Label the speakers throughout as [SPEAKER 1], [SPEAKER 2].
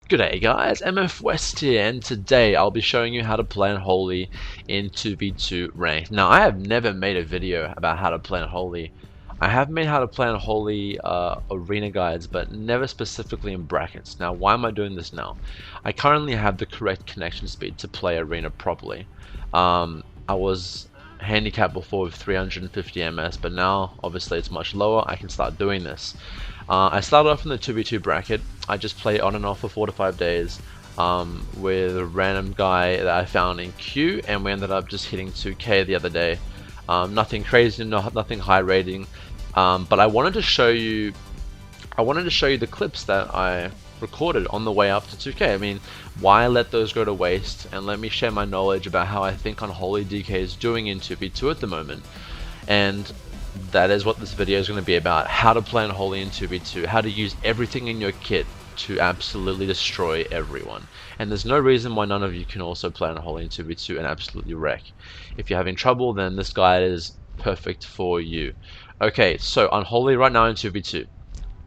[SPEAKER 1] G'day guys, MFWest here, and today I'll be showing you how to play Unholy in 2v2 ranked. Now, I have never made a video about how to play Unholy. I have made how to play Unholy arena guides, but never specifically in brackets. Now, why am I doing this now? I currently have the correct connection speed to play arena properly. I was handicapped before with 350 ms, but now obviously it's much lower. I can start doing this. I started off in the 2v2 bracket. I just play on and off for 4 to 5 days with a random guy that I found in queue, and we ended up just hitting 2k the other day. Nothing crazy, nothing high rating, but I wanted to show you the clips that I recorded on the way up to 2k. I mean, why let those go to waste? And let me share my knowledge about how I think Unholy DK is doing in 2v2 at the moment. And that is what this video is going to be about: how to play Unholy in 2v2, how to use everything in your kit to absolutely destroy everyone. And there's no reason why none of you can also play Unholy in 2v2 and absolutely wreck. If you're having trouble, then this guide is perfect for you. Okay, so Unholy right now in 2v2.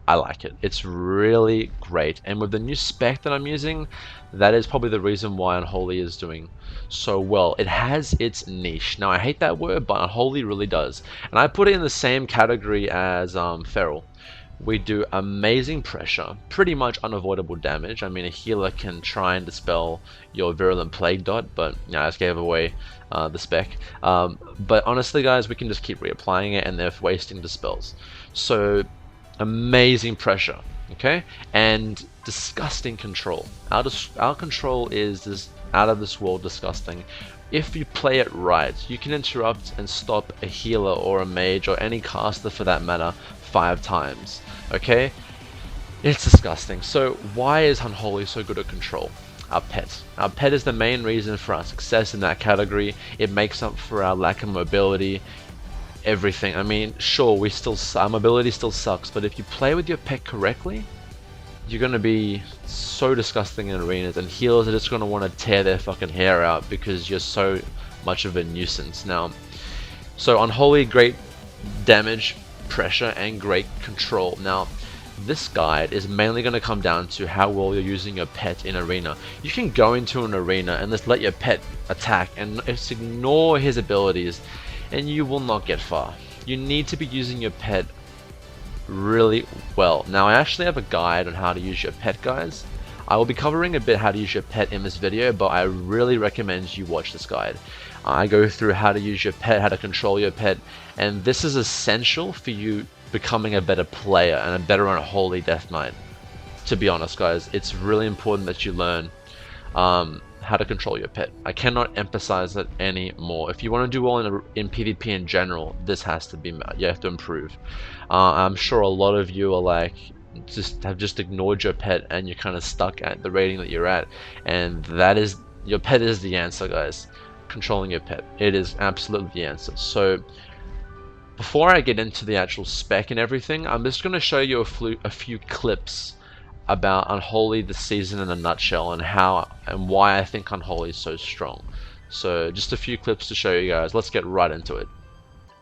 [SPEAKER 1] I like it. It's really great, and with the new spec that I'm using, that is probably the reason why Unholy is doing so well. It has its niche. Now, I hate that word, but Unholy really does, and I put it in the same category as Feral. We do amazing pressure, pretty much unavoidable damage. I mean, a healer can try and dispel your virulent plague dot, but I just gave away the spec. But honestly, guys, we can just keep reapplying it, and they're wasting the spells. So amazing pressure, okay, and disgusting control. Our control is this out of this world disgusting. If you play it right, you can interrupt and stop a healer or a mage or any caster for that matter 5 times, okay? It's disgusting. So why is Unholy so good at control? Our pet is the main reason for our success in that category. It makes up for our lack of mobility, everything. I mean, sure, our mobility still sucks, but if you play with your pet correctly, you're gonna be so disgusting in arenas, and healers are just gonna want to tear their fucking hair out because you're so much of a nuisance. Now, so Unholy, great damage, pressure, and great control. Now, this guide is mainly going to come down to how well you're using your pet in arena. You can go into an arena and just let your pet attack and just ignore his abilities, and you will not get far. You need to be using your pet really well. Now, I actually have a guide on how to use your pet, guys. I will be covering a bit how to use your pet in this video, but I really recommend you watch this guide. I go through how to use your pet, how to control your pet, and this is essential for you becoming a better player and a better Unholy Death Knight. To be honest, guys, it's really important that you learn how to control your pet. I cannot emphasize that anymore. If you want to do well in PvP in general, this has to be, you have to improve. I'm sure a lot of you are like, have just ignored your pet and you're kind of stuck at the rating that you're at, and that is, your pet is the answer, guys. Controlling your pet, it is absolutely the answer. So before I get into the actual spec and everything, I'm just going to show you a few clips about Unholy this season in a nutshell, and how and why I think Unholy is so strong. So just a few clips to show you guys. Let's get right into it.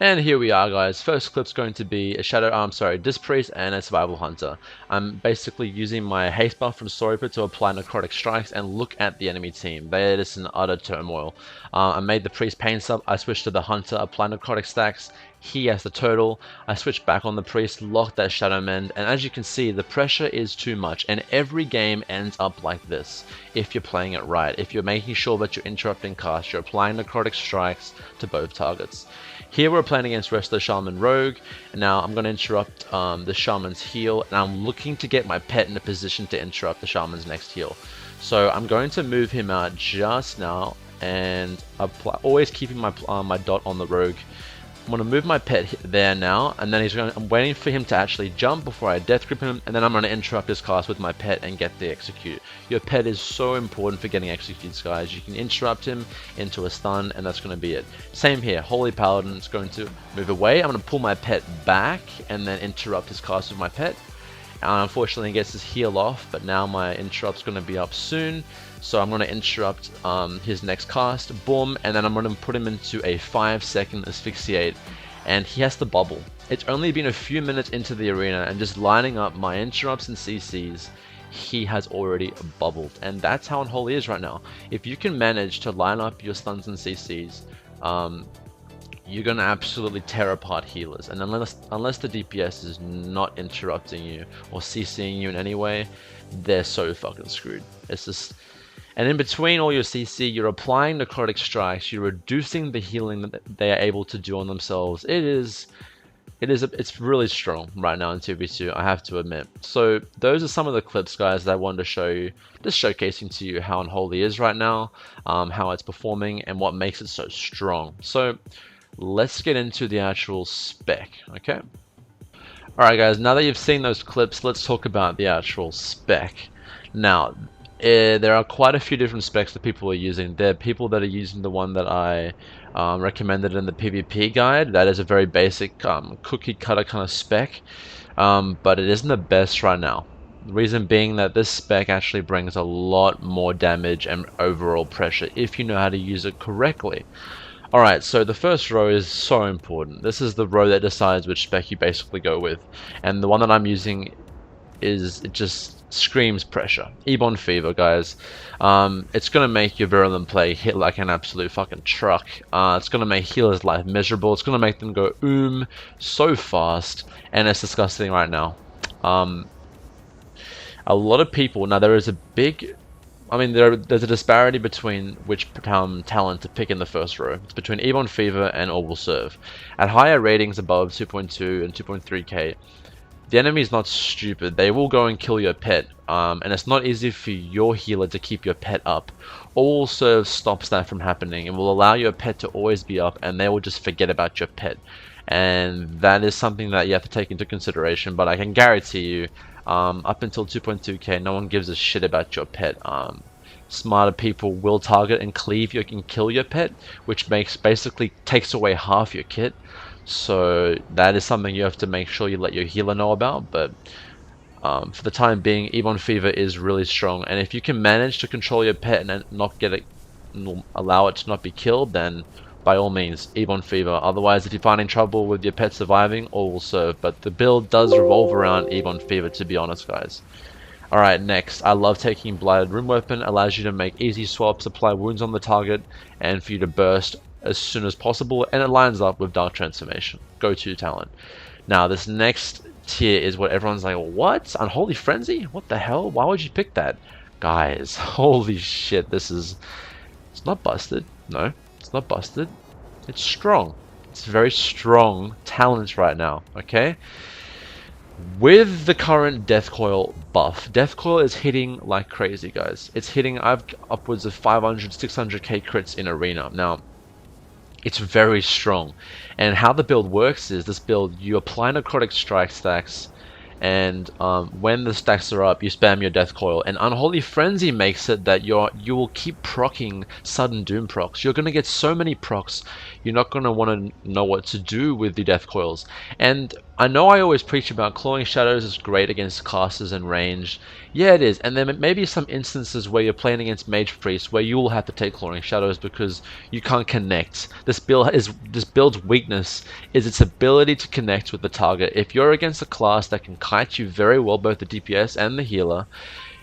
[SPEAKER 1] And here we are, guys. First clip's going to be a Disc Priest and a Survival Hunter. I'm basically using my haste buff from Storypit to apply necrotic strikes, and look at the enemy team. They are just in utter turmoil. I made the Priest pain sub, I switched to the Hunter, apply necrotic stacks. He has the turtle. I switched back on the Priest, locked that Shadow Mend, and as you can see, the pressure is too much, and every game ends up like this if you're playing it right. If you're making sure that you're interrupting casts, you're applying necrotic strikes to both targets. Here we're playing against Wrestler Shaman Rogue, and now I'm going to interrupt the Shaman's heal, and I'm looking to get my pet in a position to interrupt the Shaman's next heal. So I'm going to move him out just now, and always keeping my dot on the Rogue. I'm going to move my pet there now, and then I'm waiting for him to actually jump before I death grip him, and then I'm going to interrupt his cast with my pet and get the execute. Your pet is so important for getting executes, guys. You can interrupt him into a stun, and that's going to be it. Same here, Holy Paladin is going to move away. I'm going to pull my pet back and then interrupt his cast with my pet. Unfortunately, he gets his heal off, but now my interrupt's going to be up soon, so I'm going to interrupt his next cast, boom, and then I'm going to put him into a 5-second asphyxiate, and he has to bubble. It's only been a few minutes into the arena, and just lining up my interrupts and CCs, he has already bubbled. And that's how Unholy is right now. If you can manage to line up your stuns and CCs, you're gonna absolutely tear apart healers. And unless the DPS is not interrupting you or CCing you in any way, they're so fucking screwed. It's just, and in between all your CC, you're applying necrotic strikes, you're reducing the healing that they are able to do on themselves. It's really strong right now in 2v2, I have to admit. So those are some of the clips, guys, that I wanted to show you, just showcasing to you how Unholy is right now, how it's performing, and what makes it so strong. So let's get into the actual spec, okay? Alright guys, now that you've seen those clips, let's talk about the actual spec. Now, there are quite a few different specs that people are using. There are people that are using the one that I recommended in the PvP guide. That is a very basic cookie cutter kind of spec, but it isn't the best right now. The reason being that this spec actually brings a lot more damage and overall pressure if you know how to use it correctly. Alright, so the first row is so important. This is the row that decides which spec you basically go with. And the one that I'm using it just screams pressure. Ebon Fever, guys. It's gonna make your virulent play hit like an absolute fucking truck. It's gonna make healers' life miserable. It's gonna make them go so fast, and it's disgusting right now. A lot of people, now there is a big, there's a disparity between which talent to pick in the first row. It's between Ebon Fever and All Will Serve. At higher ratings above 2.2 and 2.3k, the enemy is not stupid. They will go and kill your pet, and it's not easy for your healer to keep your pet up. All Serve stops that from happening and will allow your pet to always be up, and they will just forget about your pet. And that is something that you have to take into consideration, but I can guarantee you, up until 2.2k, no one gives a shit about your pet. Smarter people will target and cleave and kill your pet, which basically takes away half your kit. So that is something you have to make sure you let your healer know about. But for the time being, Ebon Fever is really strong, and if you can manage to control your pet and not get it, allow it to not be killed, then by all means, Ebon Fever. Otherwise, if you're finding trouble with your pet surviving, All Will Serve. But the build does revolve around Ebon Fever, to be honest, guys. Alright, next, I love taking Blighted Rune Weapon. Allows you to make easy swaps, apply wounds on the target, and for you to burst as soon as possible, and it lines up with Dark Transformation. Go-to talent. Now, this next tier is what everyone's like, what? Unholy Frenzy? What the hell? Why would you pick that? Guys, holy shit, it's not busted. No, it's not busted. It's strong. It's very strong talent right now, okay? With the current Death Coil buff, Death Coil is hitting like crazy, guys. It's hitting upwards of 500, 600k crits in Arena. Now, it's very strong. And how the build works is, this build, you apply necrotic strike stacks, and when the stacks are up, you spam your Death Coil. And Unholy Frenzy makes it that you will keep proccing Sudden Doom procs. You're going to get so many procs, you're not going to want to know what to do with the Death Coils. And I know I always preach about Clawing Shadows is great against casters and range. Yeah, it is. And then maybe some instances where you're playing against Mage Priest where you will have to take Clawing Shadows because you can't connect. This build's weakness is its ability to connect with the target. If you're against a class that can kite you very well, both the DPS and the healer,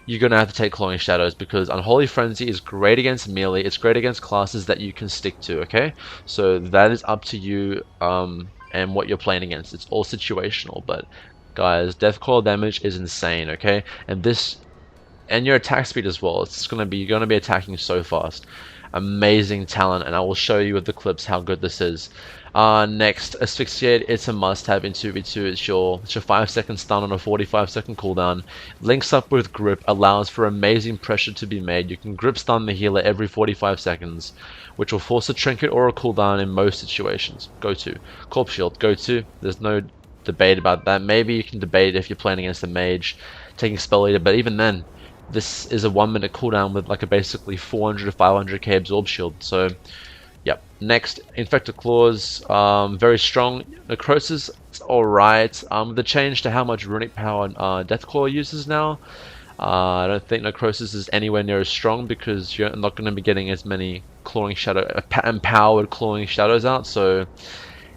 [SPEAKER 1] you're going to have to take Clawing Shadows, because Unholy Frenzy is great against melee. It's great against classes that you can stick to, okay? So that is up to you and what you're playing against. It's all situational, but guys, Death Coil damage is insane, okay? And your attack speed as well. You're gonna be attacking so fast. Amazing talent, and I will show you with the clips how good this is. Next, Asphyxiate. It's a must-have in 2v2. It's your 5-second stun on a 45-second cooldown. Links up with Grip, allows for amazing pressure to be made. You can Grip stun the healer every 45 seconds, which will force a trinket or a cooldown in most situations. Go-to. Corpse Shield. Go-to. There's no debate about that. Maybe you can debate if you're playing against a mage taking Spell Eater, but even then, this is a 1-minute cooldown with like a basically 400 to 500k absorb shield. So yep. Next, Infected Claws, very strong. Necrosis, it's alright. The change to how much runic power Death Claw uses now, I don't think Necrosis is anywhere near as strong, because you're not going to be getting as many empowered Clawing Shadows out, so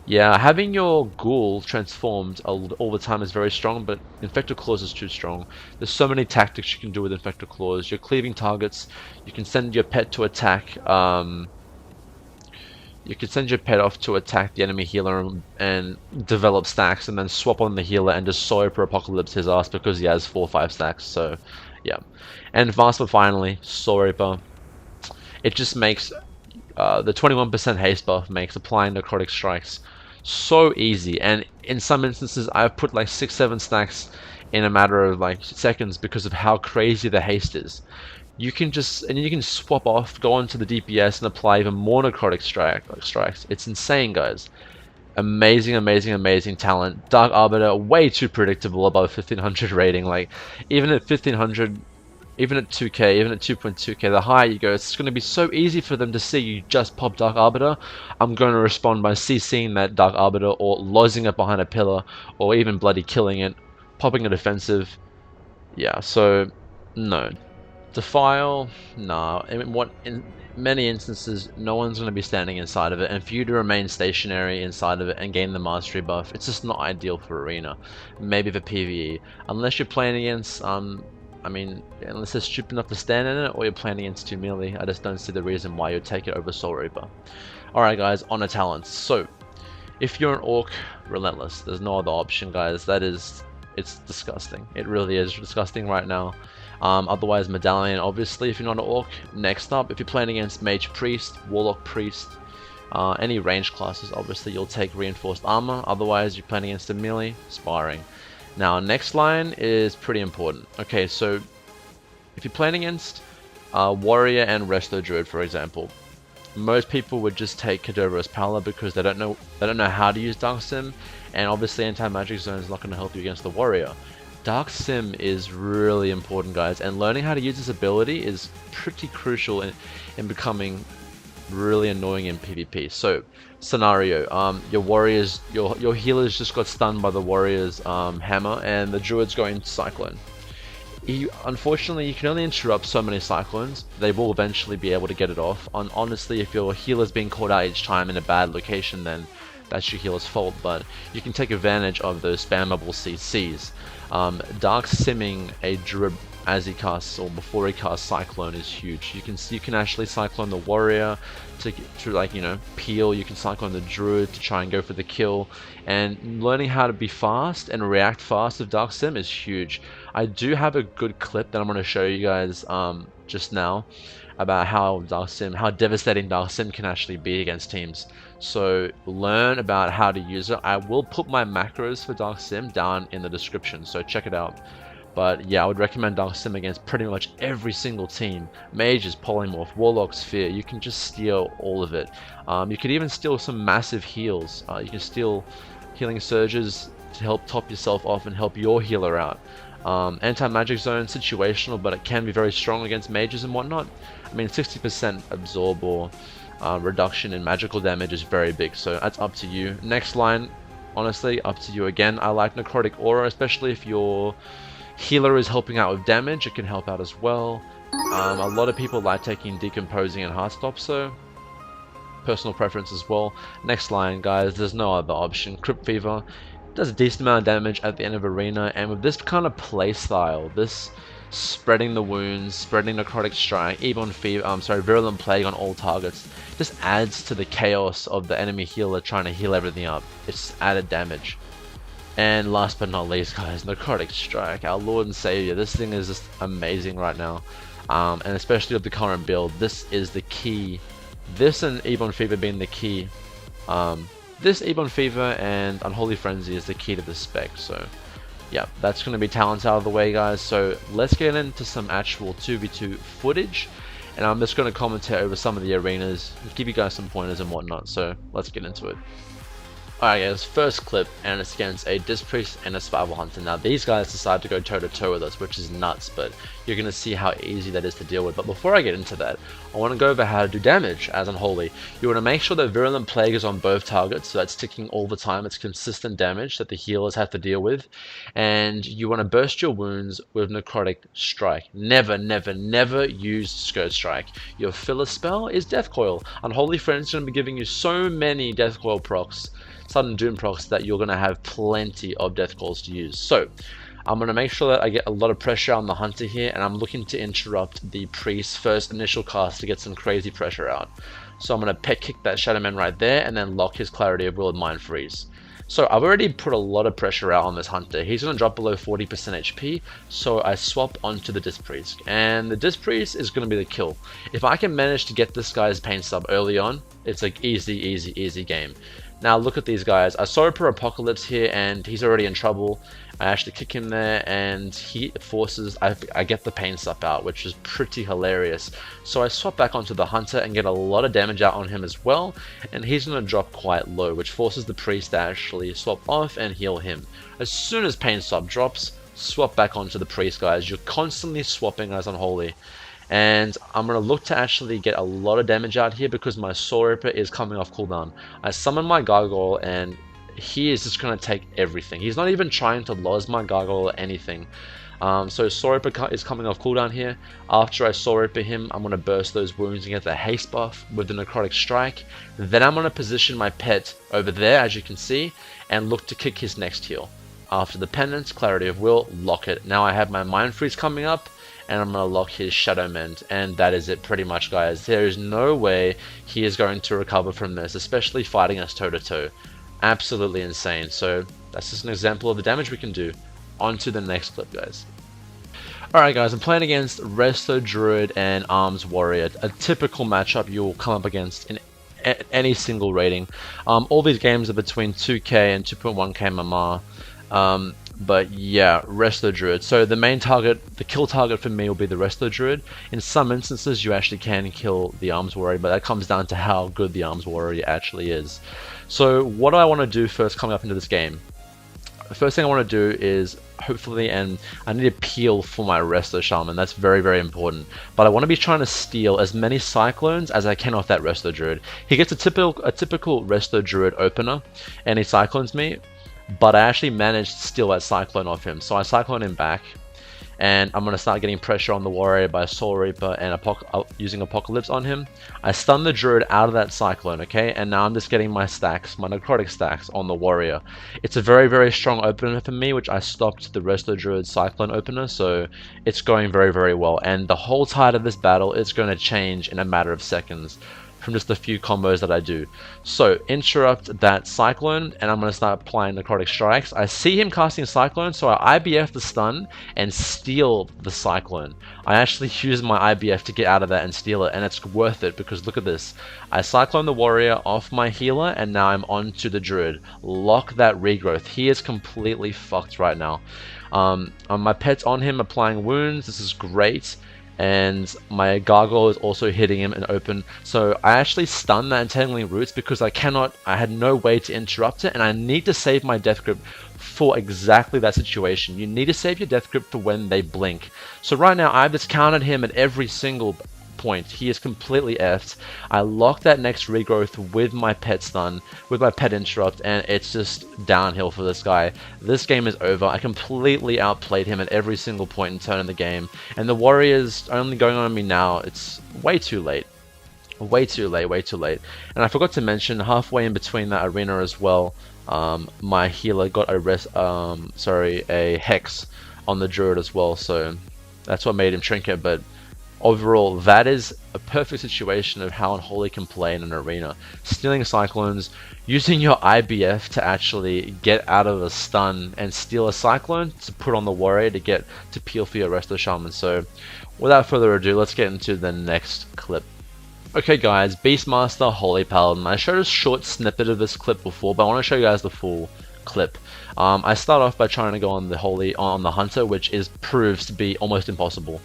[SPEAKER 1] Yeah, having your ghoul transformed all the time is very strong, but Infector Claws is too strong. There's so many tactics you can do with Infector Claws. You're cleaving targets. You can send your pet to attack. You can send your pet off to attack the enemy healer and develop stacks, and then swap on the healer and just Solar Apocalypse his ass because he has 4 or 5 stacks. So, yeah. And Vasper finally, Soul Reaper. It just makes the 21% haste buff makes applying necrotic strikes so easy, and in some instances I've put like 6-7 stacks in a matter of like seconds because of how crazy the haste is. You can swap off, go onto the DPS and apply even more necrotic strikes. It's insane, guys. Amazing, amazing, amazing talent. Dark Arbiter, way too predictable above 1500 rating. Like, even at 1500, even at 2k, even at 2.2k, the higher you go, it's going to be so easy for them to see you just pop Dark Arbiter. I'm going to respond by CCing that Dark Arbiter, or losing it behind a pillar, or even bloody killing it, popping a defensive. Yeah, so, no. Defile, nah. In many instances, no one's going to be standing inside of it, and for you to remain stationary inside of it and gain the mastery buff, it's just not ideal for arena. Maybe for PvE, unless you're playing against I mean, unless they're stupid enough to stand in it, or you're playing against 2 melee, I just don't see the reason why you'd take it over Soul Reaper. Alright guys, on to talents. So, if you're an Orc, Relentless. There's no other option, guys. It's disgusting. It really is disgusting right now. Otherwise, Medallion, obviously, if you're not an Orc. Next up, if you're playing against Mage Priest, Warlock Priest, any range classes, obviously, you'll take Reinforced Armor. Otherwise, you're playing against a melee, Sparring. Now, next line is pretty important. Okay, so if you're playing against Warrior and Resto Druid, for example, most people would just take Kadover's Pala because they don't know how to use Dark Sim, and obviously Anti-Magic Zone is not going to help you against the Warrior. Dark Sim is really important, guys, and learning how to use this ability is pretty crucial in becoming really annoying in PvP. So, scenario, your warriors, your healers just got stunned by the warrior's hammer, and the druid's going Cyclone. Unfortunately, you can only interrupt so many cyclones. They will eventually be able to get it off. Honestly, if your healer's being caught out each time in a bad location, then that's your healer's fault, but you can take advantage of those spammable CCs. Dark Simming a druid as he casts, or before he casts Cyclone, is huge. You can actually Cyclone the warrior to like, you know, peel. You can Cyclone the druid to try and go for the kill, and learning how to be fast and react fast with Dark Sim is huge. I do have a good clip that I'm going to show you guys just now about how devastating Dark Sim can actually be against teams. So learn about how to use it. I will put my macros for Dark Sim down in the description, so check it out. But yeah, I would recommend Dark Sim against pretty much every single team. Mages, Polymorph, Warlock, Sphere, you can just steal all of it. You could even steal some massive heals. You can steal healing surges to help top yourself off and help your healer out. Anti-Magic Zone, situational, but it can be very strong against mages and whatnot. I mean, 60% absorb or reduction in magical damage is very big, so that's up to you. Next line, honestly, up to you again. I like Necrotic Aura, especially if your healer is helping out with damage. It can help out as well. A lot of people like taking Decomposing and Heartstop, so personal preference as well. Next line, guys, there's no other option. Crypt Fever does a decent amount of damage at the end of arena, and with this kind of playstyle, this spreading the wounds, spreading Necrotic Strike, Virulent Plague on all targets, just adds to the chaos of the enemy healer trying to heal everything up. It's added damage. And last but not least, guys, Necrotic Strike, our Lord and Savior. This thing is just amazing right now, and especially with the current build, this is the key. This and Ebon Fever being the key. This Ebon Fever and Unholy Frenzy is the key to the spec. So yeah, that's going to be talents out of the way, guys. So let's get into some actual 2v2 footage, and I'm just going to commentate over some of the arenas, give you guys some pointers and whatnot. So let's get into it. Alright guys, first clip, and it's against a Disc Priest and a Survival Hunter. Now these guys decide to go toe to toe with us, which is nuts, but you're going to see how easy that is to deal with. But before I get into that, I want to go over how to do damage as Unholy. You want to make sure that Virulent Plague is on both targets, so that's ticking all the time. It's consistent damage that the healers have to deal with. And you want to burst your wounds with Necrotic Strike. Never, never, never use Skirt Strike. Your filler spell is Death Coil. Unholy Friend's going to be giving you so many Death Coil procs sudden doom procs that you're going to have plenty of death calls to use. So I'm going to make sure that I get a lot of pressure on the hunter here, and I'm looking to interrupt the priest's first initial cast to get some crazy pressure out. So I'm going to pet kick that Shadowman right there and then lock his Clarity of Will and Mind Freeze. So I've already put a lot of pressure out on this hunter. He's going to drop below 40% HP, so I swap onto the Disc Priest. And the Disc Priest is going to be the kill. If I can manage to get this guy's pain sub early on, it's like easy game. Now look at these guys. I saw per Apocalypse here and he's already in trouble. I actually kick him there and he forces, I get the pain sup out, which is pretty hilarious. So I swap back onto the hunter and get a lot of damage out on him as well, and he's going to drop quite low, which forces the priest to actually swap off and heal him. As soon as pain sub drops, swap back onto the priest, guys. You're constantly swapping as Unholy. And I'm going to look to actually get a lot of damage out here because my Soul Ripper is coming off cooldown. I summon my Gargoyle and he is just going to take everything. He's not even trying to lose my Gargoyle or anything. So Soul Ripper is coming off cooldown here. After I Soul Ripper him, I'm going to burst those wounds and get the haste buff with the Necrotic Strike. Then I'm going to position my pet over there, as you can see, and look to kick his next heal. After the Penance, Clarity of Will, lock it. Now I have my Mind Freeze coming up, and I'm going to lock his Shadow Mend, and that is it pretty much, guys. There is no way he is going to recover from this, especially fighting us toe-to-toe. Absolutely insane. So that's just an example of the damage we can do. On to the next clip, guys. Alright guys, I'm playing against Resto Druid and Arms Warrior, a typical matchup you'll come up against in any single rating. All these games are between 2k and 2.1k MMR. But yeah, Resto Druid. So the main target, the kill target for me will be the Resto Druid. In some instances you actually can kill the Arms Warrior, but that comes down to how good the Arms Warrior actually is. So what do I want to do first coming up into this game? The first thing I want to do is hopefully, and I need to peel for my Resto Shaman, that's very important, but I want to be trying to steal as many Cyclones as I can off that Resto Druid. He gets a typical Resto Druid opener and he Cyclones me, but I actually managed to steal that Cyclone off him, so I Cyclone him back, and I'm going to start getting pressure on the Warrior by Soul Reaper and using Apocalypse on him. I stun the Druid out of that Cyclone, okay, and now I'm just getting my stacks, my Necrotic stacks on the Warrior. It's a very strong opener for me, which I stopped the Resto Druid Cyclone opener, so it's going very well, and the whole tide of this battle is going to change in a matter of seconds from just a few combos that I do. So interrupt that Cyclone and I'm going to start applying Necrotic Strikes. I see him casting Cyclone, so I IBF the stun and steal the Cyclone. I actually use my IBF to get out of that and steal it, and it's worth it because look at this. I Cyclone the Warrior off my healer and now I'm on to the Druid. Lock that regrowth. He is completely fucked right now. My pet's on him applying wounds. This is great. And my Gargoyle is also hitting him and open, so I actually stun that Entangling Roots because I had no way to interrupt it, and I need to save my Death Grip for exactly that situation. You need to save your Death Grip for when they blink. So right now I've just countered him at every single point. He is completely effed. I lock that next regrowth with my pet stun, with my pet interrupt, and it's just downhill for this guy. This game is over. I completely outplayed him at every single point in turn in the game, and the Warrior's only going on me now. It's way too late. Way too late. And I forgot to mention, halfway in between that arena as well, my healer got a Hex on the Druid as well, so that's what made him trinket, but overall, that is a perfect situation of how Unholy can play in an arena. Stealing Cyclones, using your IBF to actually get out of a stun and steal a Cyclone to put on the Warrior to get to peel for your Resto Shaman. So, without further ado, let's get into the next clip. Okay guys, Beastmaster, Holy Paladin. I showed a short snippet of this clip before, but I want to show you guys the full clip. I start off by trying to go on the Hunter, which proves to be almost impossible.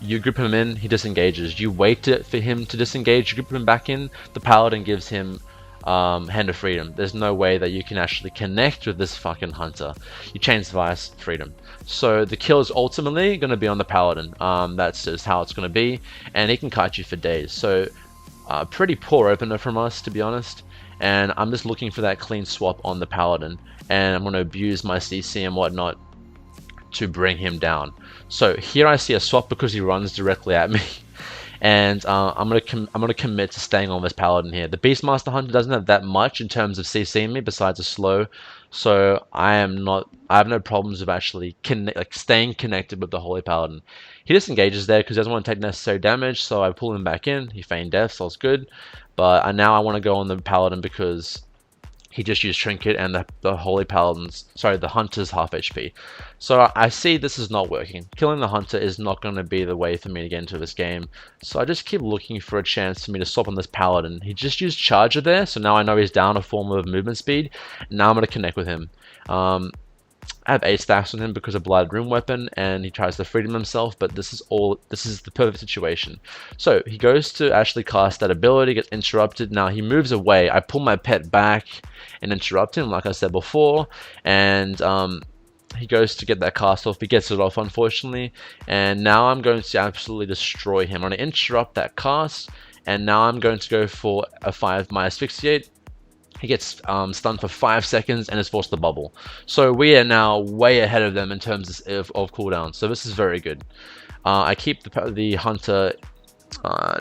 [SPEAKER 1] You group him in, he disengages. You wait for him to disengage, you group him back in, the Paladin gives him Hand of Freedom. There's no way that you can actually connect with this fucking Hunter. You Chains Vice, Freedom. So the kill is ultimately going to be on the Paladin. That's just how it's going to be, and he can kite you for days. So pretty poor opener from us, to be honest. And I'm just looking for that clean swap on the Paladin, and I'm going to abuse my CC and whatnot to bring him down. So here I see a swap because he runs directly at me, and I'm gonna commit to staying on this paladin here. The Beastmaster Hunter doesn't have that much in terms of CCing me besides a slow, so I have no problems with actually staying connected with the Holy Paladin. He disengages there because he doesn't want to take necessary damage, so I pull him back in. He feigned death, so it's good. But now I want to go on the Paladin because he just used Trinket and the Holy Paladin's, sorry, the Hunter's half HP. So I see this is not working. Killing the Hunter is not going to be the way for me to get into this game. So I just keep looking for a chance for me to swap on this Paladin. He just used Charger there, so now I know he's down a form of movement speed. Now I'm going to connect with him. I have 8 stacks on him because of Blighted Rune Weapon, and he tries to freedom himself, but this is the perfect situation. So he goes to actually cast that ability, gets interrupted. Now he moves away. I pull my pet back and interrupt him, like I said before, and he goes to get that cast off. He gets it off, unfortunately, and now I'm going to absolutely destroy him. I'm going to interrupt that cast, and now I'm going to go for a 5 my asphyxiate. He gets stunned for 5 seconds and is forced to bubble. So we are now way ahead of them in terms of cooldown. So this is very good. I keep the Hunter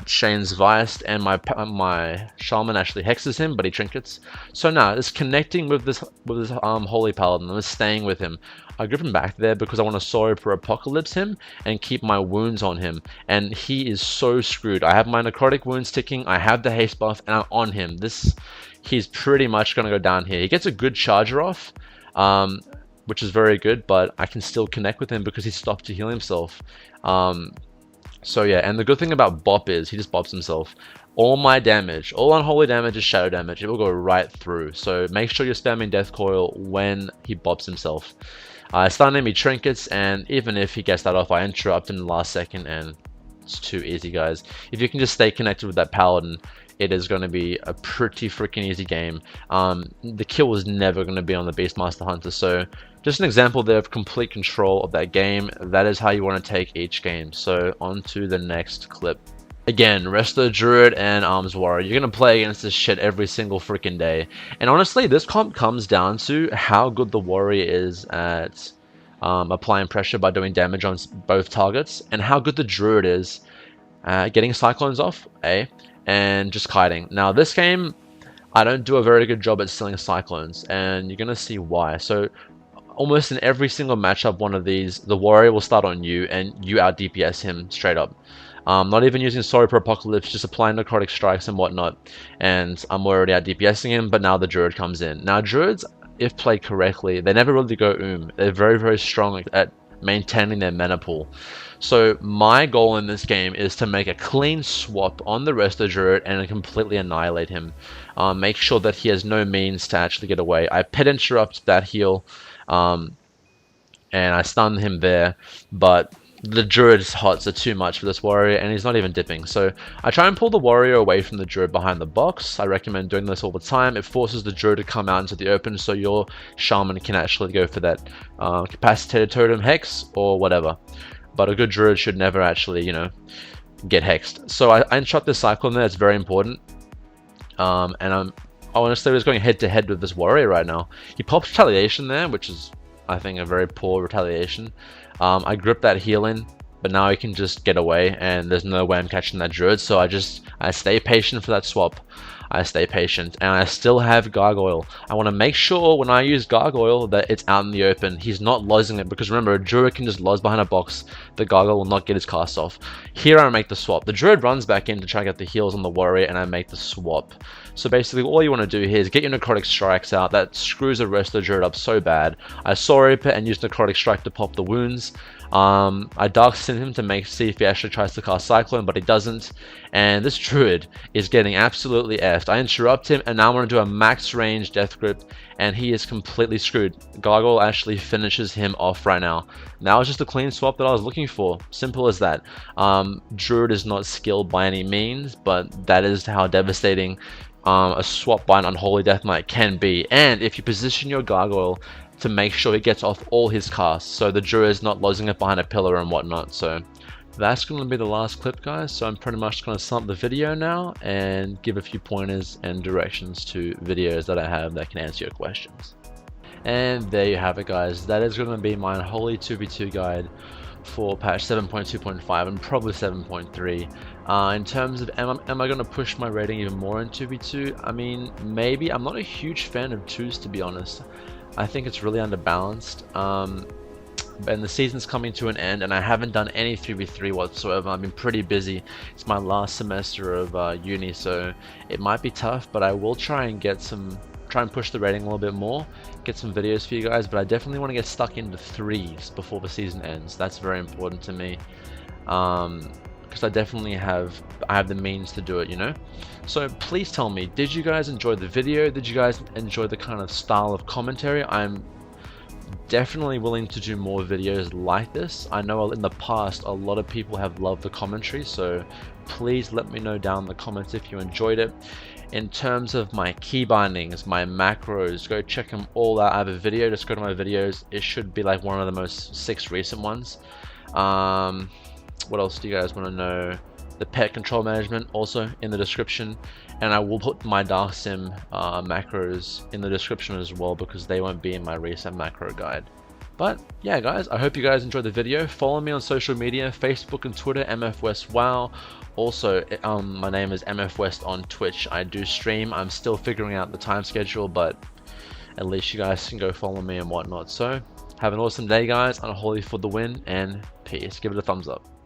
[SPEAKER 1] Chains Viced, and my Shaman actually hexes him, but he trinkets. So now it's connecting with this Holy Paladin. I'm staying with him. I grip him back there because I want to Sorrow for Apocalypse him and keep my wounds on him. And he is so screwed. I have my necrotic wounds ticking. I have the haste buff, and I'm on him. He's pretty much going to go down here. He gets a good charger off, which is very good, but I can still connect with him because he stopped to heal himself. So yeah, and the good thing about Bop is he just bops himself. All my damage, all unholy damage is shadow damage. It will go right through. So make sure you're spamming Death Coil when he bops himself. I stun him, he trinkets, and even if he gets that off, I interrupt in the last second, and it's too easy, guys. If you can just stay connected with that Paladin, it is going to be a pretty freaking easy game. The kill is never going to be on the Beastmaster Hunter, so just an example there of complete control of that game. That is how you want to take each game. So on to the next clip. Again, Resto Druid and Arms Warrior. You're going to play against this shit every single freaking day. And honestly, this comp comes down to how good the Warrior is at applying pressure by doing damage on both targets, and how good the Druid is at getting Cyclones off, and just kiting. Now this game, I don't do a very good job at selling Cyclones, and you're going to see why. So almost in every single matchup, one of these, the Warrior will start on you, and you out DPS him straight up. Not even using Sorry for Apocalypse, just applying necrotic strikes and whatnot, and I'm already out DPSing him, but now the Druid comes in. Now Druids, if played correctly, they never really go They're very, very strong at maintaining their mana pool. So my goal in this game is to make a clean swap on the rest of the Druid and completely annihilate him. Make sure that he has no means to actually get away. I pet interrupt that heal, and I stun him there, but the Druid's hots are too much for this Warrior, and he's not even dipping. So I try and pull the Warrior away from the Druid behind the box. I recommend doing this all the time. It forces the Druid to come out into the open, so your Shaman can actually go for that Capacitated Totem Hex or whatever. But a good Druid should never actually, get hexed. So I interrupt this Cyclone there. It's very important. And I'm honestly just going head to head with this Warrior right now. He pops Retaliation there, which is, I think, a very poor retaliation. I grip that heal in, but now he can just get away, and there's no way I'm catching that Druid, so I stay patient for that swap. I stay patient, and I still have Gargoyle. I want to make sure when I use Gargoyle that it's out in the open. He's not losing it, because remember, a Druid can just lose behind a box. The Gargoyle will not get his cast off. Here I make the swap. The Druid runs back in to try to get the heals on the Warrior, and I make the swap. So basically all you want to do here is get your necrotic strikes out. That screws the rest of the Druid up so bad. I Sorrow Pit and use necrotic strike to pop the wounds. I Dark Sin him to see if he actually tries to cast Cyclone, but he doesn't. And this Druid is getting absolutely effed. I interrupt him, and now I'm going to do a max range Death Grip, and he is completely screwed. Gargoyle actually finishes him off right now. Now it's just a clean swap that I was looking for. Simple as that. Druid is not skilled by any means, but that is how devastating a swap by an Unholy Death Knight can be. And if you position your Gargoyle to make sure he gets off all his casts, so the Druid is not losing it behind a pillar and whatnot. So that's going to be the last clip, guys. So I'm pretty much going to sum up the video now and give a few pointers and directions to videos that I have that can answer your questions. And there you have it, guys. That is going to be my Unholy 2v2 guide for patch 7.2.5 and probably 7.3. In terms of am I going to push my rating even more in 2v2? I mean, maybe. I'm not a huge fan of 2s, to be honest. I think it's really underbalanced. And the season's coming to an end, and I haven't done any 3v3 whatsoever. I've been pretty busy. It's my last semester of uni, so it might be tough, but I will try and push the rating a little bit more, get some videos for you guys. But I definitely want to get stuck into 3s before the season ends. That's very important to me, because I definitely have the means to do it, you know. So please tell me, did you guys enjoy the video? Did you guys enjoy the kind of style of commentary? I'm definitely willing to do more videos like this. I know in the past a lot of people have loved the commentary, so please let me know down in the comments if you enjoyed it. In terms of my key bindings, my macros, go check them all out. I have a video, just go to my videos. It should be like one of the most 6 recent ones. What else do you guys want to know? The pet control management also in the description, and I will put my dark sim macros in the description as well, because they won't be in my recent macro guide. But yeah guys, I hope you guys enjoyed the video. Follow me on social media, Facebook and Twitter, MFWest WoW. Also my name is MFWest on Twitch. I do stream. I'm still figuring out the time schedule, but at least you guys can go follow me and whatnot. So have an awesome day guys. Unholy for the win, and peace. Give it a thumbs up.